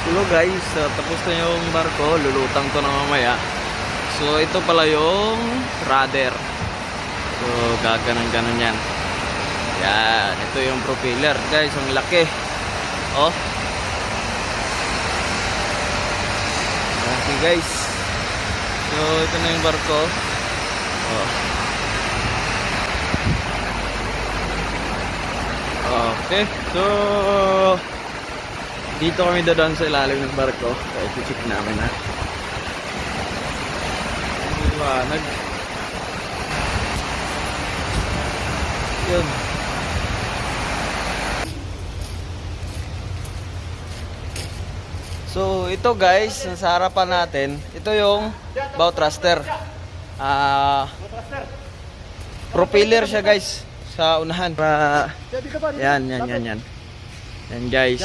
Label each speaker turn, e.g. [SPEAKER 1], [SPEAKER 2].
[SPEAKER 1] Hello guys, tapos na yung barko, lulutang to na mamaya. So ito pala yung rudder. So gaganon-ganon yan. Yan, ito yung propeller guys, ang laki. Oh. Okay guys. So ito na yung barko. Oh. Okay, so dito kami dadaan sa ilalim ng barko. So iti-check namin ha. Liwanag. Yun. So ito guys, sa harapan natin, ito yung bow thruster. Propeller siya guys sa unahan. Yan. Yan guys.